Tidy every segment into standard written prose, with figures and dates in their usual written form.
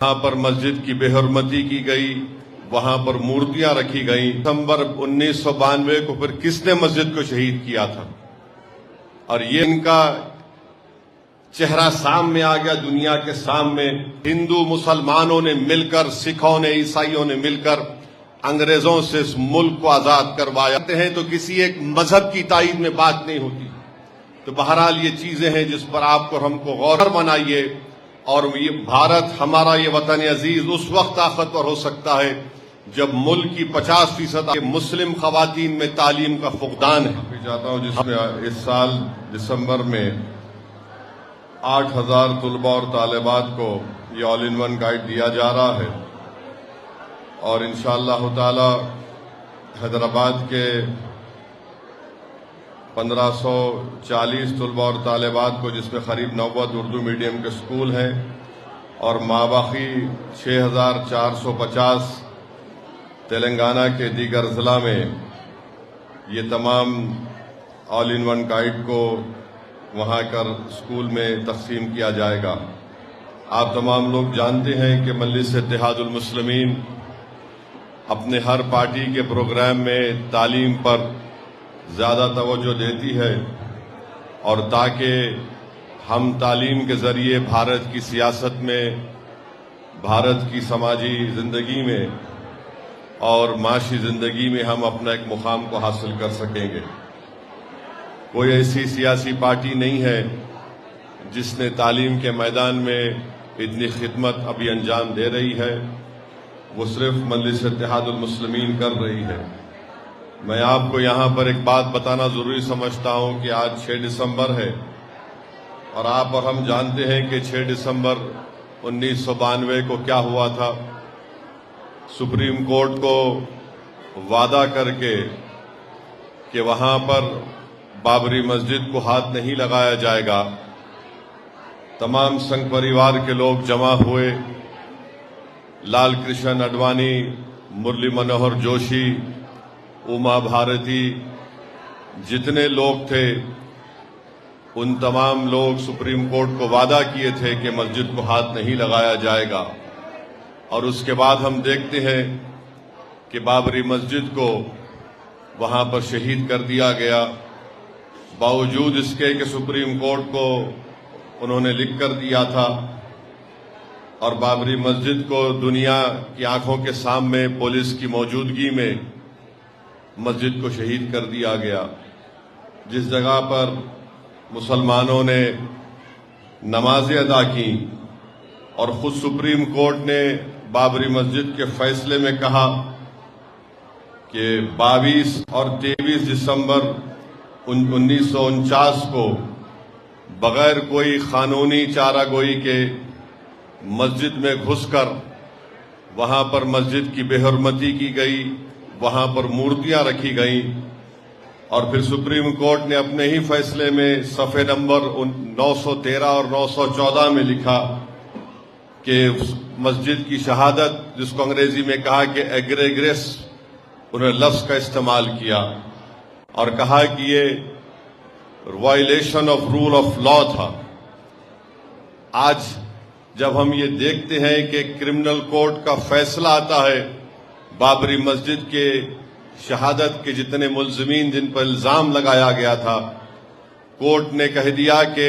وہاں پر مسجد کی بے حرمتی کی گئی، وہاں پر مورتیاں رکھی گئیں۔ دسمبر 1992 کو پھر کس نے مسجد کو شہید کیا تھا؟ اور یہ ان کا چہرہ سامنے آ گیا دنیا کے سامنے۔ ہندو مسلمانوں نے مل کر، سکھوں نے، عیسائیوں نے مل کر انگریزوں سے اس ملک کو آزاد کروایا ہیں، تو کسی ایک مذہب کی تائید میں بات نہیں ہوتی۔ تو بہرحال یہ چیزیں ہیں جس پر آپ کو ہم کو غور بنائیے، اور یہ بھارت، ہمارا یہ وطن عزیز اس وقت طاقتور ہو سکتا ہے جب ملک کی 50% مسلم خواتین میں تعلیم کا فقدان ہے۔ میں چاہتا ہوں جس میں اس سال دسمبر میں 8000 طلباء اور طالبات کو یہ آل ان ون گائیڈ دیا جا رہا ہے، اور انشاءاللہ تعالی حیدرآباد کے 1540 طلباء اور طالبات کو، جس میں قریب 90 اردو میڈیم کے سکول ہیں، اور ماباقی 6450 تلنگانہ کے دیگر اضلاع میں یہ تمام آل ان ون گائیڈ کو وہاں کر سکول میں تقسیم کیا جائے گا۔ آپ تمام لوگ جانتے ہیں کہ مجلس اتحاد المسلمین اپنے ہر پارٹی کے پروگرام میں تعلیم پر زیادہ توجہ دیتی ہے، اور تاکہ ہم تعلیم کے ذریعے بھارت کی سیاست میں، بھارت کی سماجی زندگی میں اور معاشی زندگی میں ہم اپنا ایک مقام کو حاصل کر سکیں گے۔ کوئی ایسی سیاسی پارٹی نہیں ہے جس نے تعلیم کے میدان میں اتنی خدمت ابھی انجام دے رہی ہے، وہ صرف مجلس اتحاد المسلمین کر رہی ہے۔ میں آپ کو یہاں پر ایک بات بتانا ضروری سمجھتا ہوں کہ آج 6 دسمبر ہے، اور آپ اور ہم جانتے ہیں کہ 6 دسمبر 1992 کو کیا ہوا تھا۔ سپریم کورٹ کو وعدہ کر کے کہ وہاں پر بابری مسجد کو ہاتھ نہیں لگایا جائے گا، تمام سنگھ پریوار کے لوگ جمع ہوئے۔ لال کرشن اڈوانی، مرلی منوہر جوشی، اما بھارتی، جتنے لوگ تھے ان تمام لوگ سپریم کورٹ کو وعدہ کیے تھے کہ مسجد کو ہاتھ نہیں لگایا جائے گا، اور اس کے بعد ہم دیکھتے ہیں کہ بابری مسجد کو وہاں پر شہید کر دیا گیا، باوجود اس کے کہ سپریم کورٹ کو انہوں نے لکھ کر دیا تھا، اور بابری مسجد کو دنیا کی آنکھوں کے سامنے پولیس کی موجودگی میں مسجد کو شہید کر دیا گیا۔ جس جگہ پر مسلمانوں نے نمازیں ادا کی، اور خود سپریم کورٹ نے بابری مسجد کے فیصلے میں کہا کہ 22 اور 23 دسمبر 1949 کو بغیر کوئی قانونی چارہ گوئی کے مسجد میں گھس کر وہاں پر مسجد کی بے حرمتی کی گئی، وہاں پر مورتیاں رکھی گئیں، اور پھر سپریم کورٹ نے اپنے ہی فیصلے میں صفحے نمبر 913 اور 914 میں لکھا کہ مسجد کی شہادت، جس کو انگریزی میں کہا کہ ایگریگریس، انہوں نے لفظ کا استعمال کیا، اور کہا کہ یہ violation of rule of law تھا۔ آج جب ہم یہ دیکھتے ہیں کہ کرمنل کورٹ کا فیصلہ آتا ہے، بابری مسجد کے شہادت کے جتنے ملزمین جن پر الزام لگایا گیا تھا، کورٹ نے کہہ دیا کہ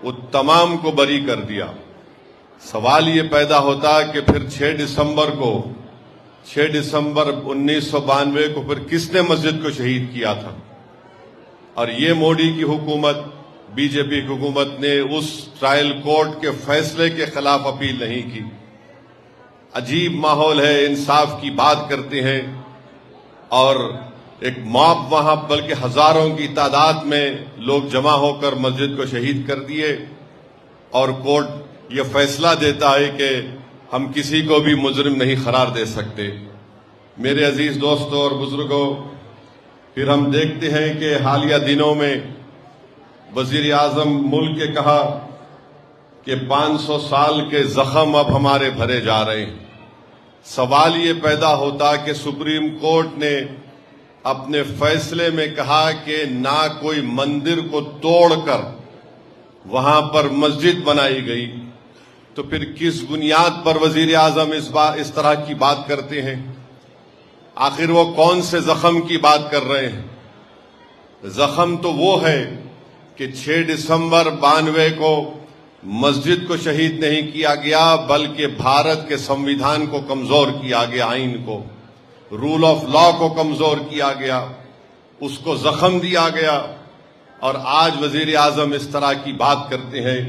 وہ تمام کو بری کر دیا۔ سوال یہ پیدا ہوتا کہ پھر 6 دسمبر 1992 کو پھر کس نے مسجد کو شہید کیا تھا؟ اور یہ مودی کی حکومت، بی جے پی کی حکومت نے اس ٹرائل کورٹ کے فیصلے کے خلاف اپیل نہیں کی۔ عجیب ماحول ہے، انصاف کی بات کرتے ہیں، اور ایک موب وہاں بلکہ ہزاروں کی تعداد میں لوگ جمع ہو کر مسجد کو شہید کر دیے، اور کورٹ یہ فیصلہ دیتا ہے کہ ہم کسی کو بھی مجرم نہیں قرار دے سکتے۔ میرے عزیز دوستوں اور بزرگوں، پھر ہم دیکھتے ہیں کہ حالیہ دنوں میں وزیر اعظم ملک نے کہا کہ 500 سال کے زخم اب ہمارے بھرے جا رہے ہیں۔ سوال یہ پیدا ہوتا کہ سپریم کورٹ نے اپنے فیصلے میں کہا کہ نہ کوئی مندر کو توڑ کر وہاں پر مسجد بنائی گئی، تو پھر کس بنیاد پر وزیر اعظم اس طرح کی بات کرتے ہیں؟ آخر وہ کون سے زخم کی بات کر رہے ہیں؟ زخم تو وہ ہے کہ 6 دسمبر 92 کو مسجد کو شہید نہیں کیا گیا، بلکہ بھارت کے سنویدھان کو کمزور کیا گیا، آئین کو، رول آف لا کو کمزور کیا گیا، اس کو زخم دیا گیا، اور آج وزیر اعظم اس طرح کی بات کرتے ہیں۔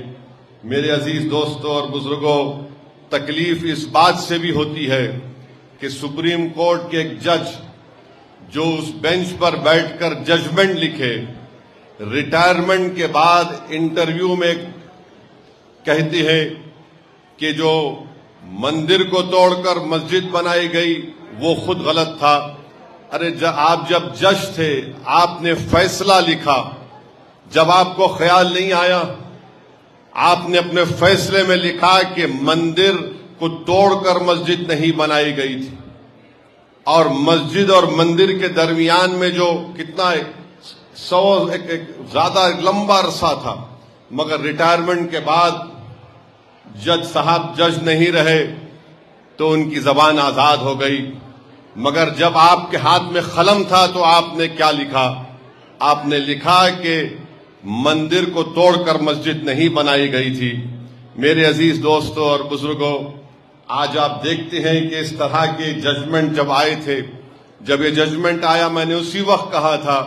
میرے عزیز دوستوں اور بزرگوں، تکلیف اس بات سے بھی ہوتی ہے کہ سپریم کورٹ کے ایک جج جو اس بینچ پر بیٹھ کر ججمنٹ لکھے، ریٹائرمنٹ کے بعد انٹرویو میں کہتے ہیں کہ جو مندر کو توڑ کر مسجد بنائی گئی وہ خود غلط تھا۔ ارے آپ جب جج تھے، آپ نے فیصلہ لکھا، جب آپ کو خیال نہیں آیا؟ آپ نے اپنے فیصلے میں لکھا کہ مندر کو توڑ کر مسجد نہیں بنائی گئی تھی، اور مسجد اور مندر کے درمیان میں جو کتنا زیادہ لمبا عرصہ تھا، مگر ریٹائرمنٹ کے بعد جج صاحب جج نہیں رہے تو ان کی زبان آزاد ہو گئی۔ مگر جب آپ کے ہاتھ میں قلم تھا تو آپ نے کیا لکھا؟ آپ نے لکھا کہ مندر کو توڑ کر مسجد نہیں بنائی گئی تھی۔ میرے عزیز دوستوں اور بزرگوں، آج آپ دیکھتے ہیں کہ اس طرح کے ججمنٹ جب آئے تھے، جب یہ ججمنٹ آیا، میں نے اسی وقت کہا تھا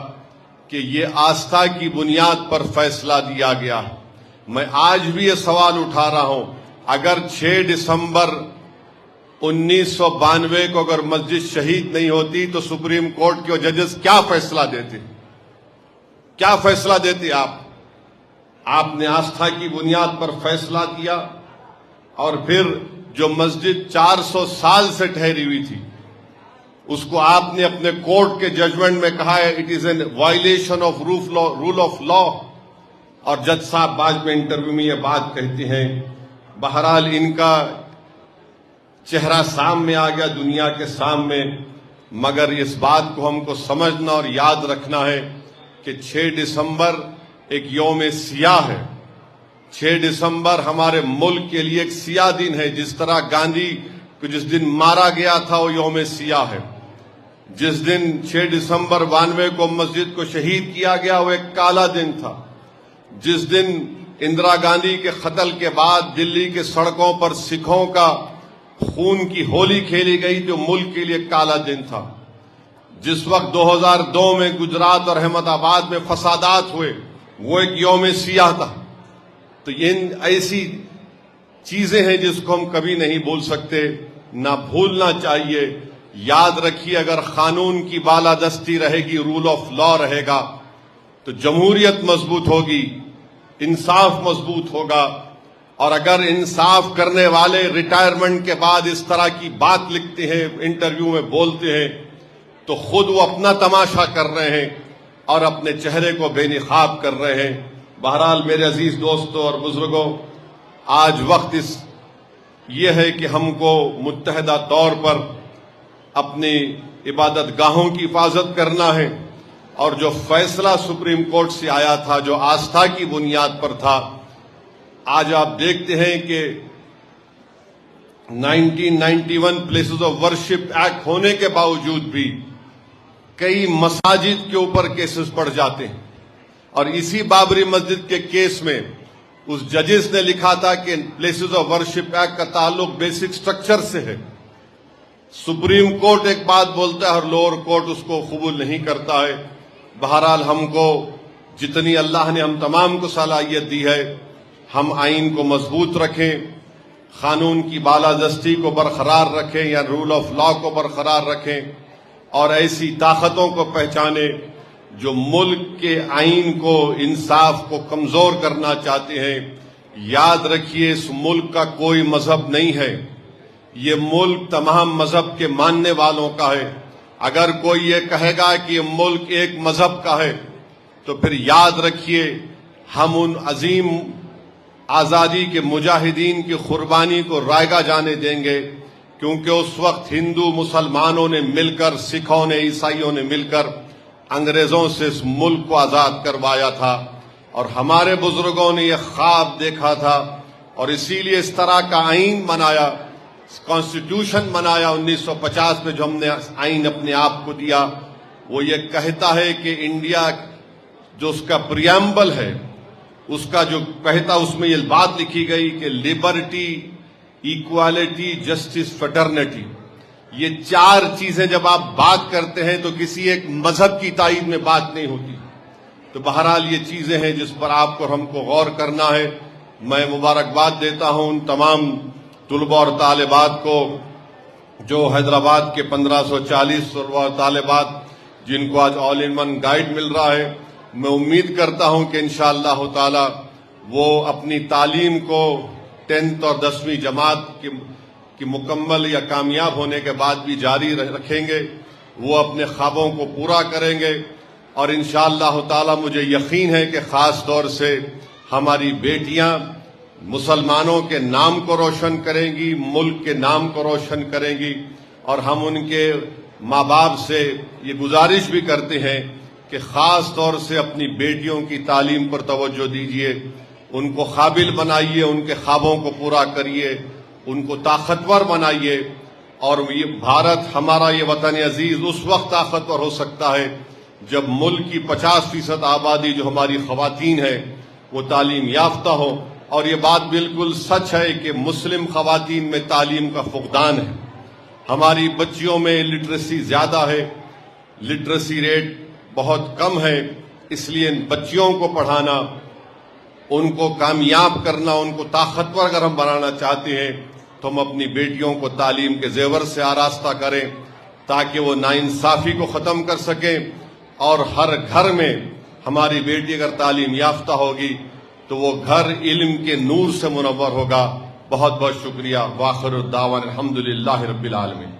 کہ یہ آستھا کی بنیاد پر فیصلہ دیا گیا۔ میں آج بھی یہ سوال اٹھا رہا ہوں، اگر 6 دسمبر 1992 کو اگر مسجد شہید نہیں ہوتی تو سپریم کورٹ کے ججز کیا فیصلہ دیتے؟ کیا فیصلہ دیتے آپ نے آستھا کی بنیاد پر فیصلہ دیا، اور پھر جو مسجد 400 سال سے ٹھہری ہوئی تھی اس کو آپ نے اپنے کورٹ کے ججمنٹ میں کہا ہے it is an violation of rule of law, اور جج صاحب بعد میں انٹرویو میں یہ بات کہتے ہیں۔ بہرحال ان کا چہرہ سامنے آ گیا دنیا کے سامنے، مگر اس بات کو ہم کو سمجھنا اور یاد رکھنا ہے کہ 6 دسمبر ایک یوم سیاہ ہے۔ 6 دسمبر ہمارے ملک کے لیے ایک سیاہ دن ہے، جس طرح گاندھی کو جس دن مارا گیا تھا وہ یوم سیاہ ہے۔ جس دن 6 دسمبر 92 کو مسجد کو شہید کیا گیا وہ ایک کالا دن تھا۔ جس دن اندرا گاندھی کے قتل کے بعد دلی کے سڑکوں پر سکھوں کا خون کی ہولی کھیلی گئی تو ملک کے لیے کالا دن تھا۔ جس وقت 2002 میں گجرات اور احمد آباد میں فسادات ہوئے وہ ایک یوم سیاہ تھا۔ تو یہ ایسی چیزیں ہیں جس کو ہم کبھی نہیں بھول سکتے، نہ بھولنا چاہیے۔ یاد رکھیے، اگر قانون کی بالادستی رہے گی، رول آف لا رہے گا، تو جمہوریت مضبوط ہوگی، انصاف مضبوط ہوگا۔ اور اگر انصاف کرنے والے ریٹائرمنٹ کے بعد اس طرح کی بات لکھتے ہیں، انٹرویو میں بولتے ہیں، تو خود وہ اپنا تماشا کر رہے ہیں اور اپنے چہرے کو بے نقاب کر رہے ہیں۔ بہرحال میرے عزیز دوستوں اور بزرگوں، آج وقت یہ ہے کہ ہم کو متحدہ طور پر اپنی عبادت گاہوں کی حفاظت کرنا ہے، اور جو فیصلہ سپریم کورٹ سے آیا تھا، جو آستھا کی بنیاد پر تھا، آج آپ دیکھتے ہیں کہ 1991 پلیسز آف ورشپ ایکٹ ہونے کے باوجود بھی کئی مساجد کے اوپر کیسز پڑ جاتے ہیں، اور اسی بابری مسجد کے کیس میں اس ججز نے لکھا تھا کہ پلیسز آف ورشپ ایکٹ کا تعلق بیسک سٹرکچر سے ہے۔ سپریم کورٹ ایک بات بولتا ہے اور لوور کورٹ اس کو قبول نہیں کرتا ہے۔ بہرحال ہم کو جتنی اللہ نے ہم تمام کو صلاحیت دی ہے، ہم آئین کو مضبوط رکھیں، قانون کی بالادستی کو برقرار رکھیں یا رول آف لا کو برقرار رکھیں، اور ایسی طاقتوں کو پہچانیں جو ملک کے آئین کو، انصاف کو کمزور کرنا چاہتے ہیں۔ یاد رکھیے، اس ملک کا کوئی مذہب نہیں ہے، یہ ملک تمام مذہب کے ماننے والوں کا ہے۔ اگر کوئی یہ کہے گا کہ یہ ملک ایک مذہب کا ہے تو پھر یاد رکھیے ہم ان عظیم آزادی کے مجاہدین کی قربانی کو رائگاں جانے دیں گے، کیونکہ اس وقت ہندو مسلمانوں نے مل کر، سکھوں نے، عیسائیوں نے مل کر انگریزوں سے اس ملک کو آزاد کروایا تھا، اور ہمارے بزرگوں نے یہ خواب دیکھا تھا اور اسی لیے اس طرح کا آئین بنایا، کانسٹیٹیوشن بنایا 1950 میں، جو ہم نے آئین اپنے آپ کو دیا، وہ یہ کہتا ہے کہ انڈیا جو اس کا پریامبل ہے، اس کا جو کہتا، اس میں یہ بات لکھی گئی کہ لبرٹی، ایکوالٹی، جسٹس، فیٹرنیٹی، یہ چار چیزیں جب آپ بات کرتے ہیں تو کسی ایک مذہب کی تائید میں بات نہیں ہوتی. تو بہرحال یہ چیزیں ہیں جس پر آپ کو ہم کو غور کرنا ہے. میں مبارکباد دیتا ہوں ان تمام طلباء اور طالبات کو جو حیدرآباد کے 1540 طلباء اور طالبات جن کو آج آل ان ون گائیڈ مل رہا ہے. میں امید کرتا ہوں کہ انشاءاللہ تعالی وہ اپنی تعلیم کو 10th اور 10ویں جماعت کی مکمل یا کامیاب ہونے کے بعد بھی جاری رکھیں گے. وہ اپنے خوابوں کو پورا کریں گے اور انشاءاللہ تعالی مجھے یقین ہے کہ خاص طور سے ہماری بیٹیاں مسلمانوں کے نام کو روشن کریں گی، ملک کے نام کو روشن کریں گی. اور ہم ان کے ماں باپ سے یہ گزارش بھی کرتے ہیں کہ خاص طور سے اپنی بیٹیوں کی تعلیم پر توجہ دیجیے، ان کو قابل بنائیے، ان کے خوابوں کو پورا کریے، ان کو طاقتور بنائیے. اور یہ بھارت، ہمارا یہ وطن عزیز اس وقت طاقتور ہو سکتا ہے جب ملک کی 50% آبادی جو ہماری خواتین ہے وہ تعلیم یافتہ ہو. اور یہ بات بالکل سچ ہے کہ مسلم خواتین میں تعلیم کا فقدان ہے. ہماری بچیوں میں لٹریسی زیادہ ہے، لٹریسی ریٹ بہت کم ہے. اس لیے بچیوں کو پڑھانا، ان کو کامیاب کرنا، ان کو طاقتور اگر ہم بنانا چاہتے ہیں تو ہم اپنی بیٹیوں کو تعلیم کے زیور سے آراستہ کریں تاکہ وہ ناانصافی کو ختم کر سکیں. اور ہر گھر میں ہماری بیٹی اگر تعلیم یافتہ ہوگی تو وہ گھر علم کے نور سے منور ہوگا. بہت بہت شکریہ. وآخر الدعوانا الحمدللہ رب العالمین.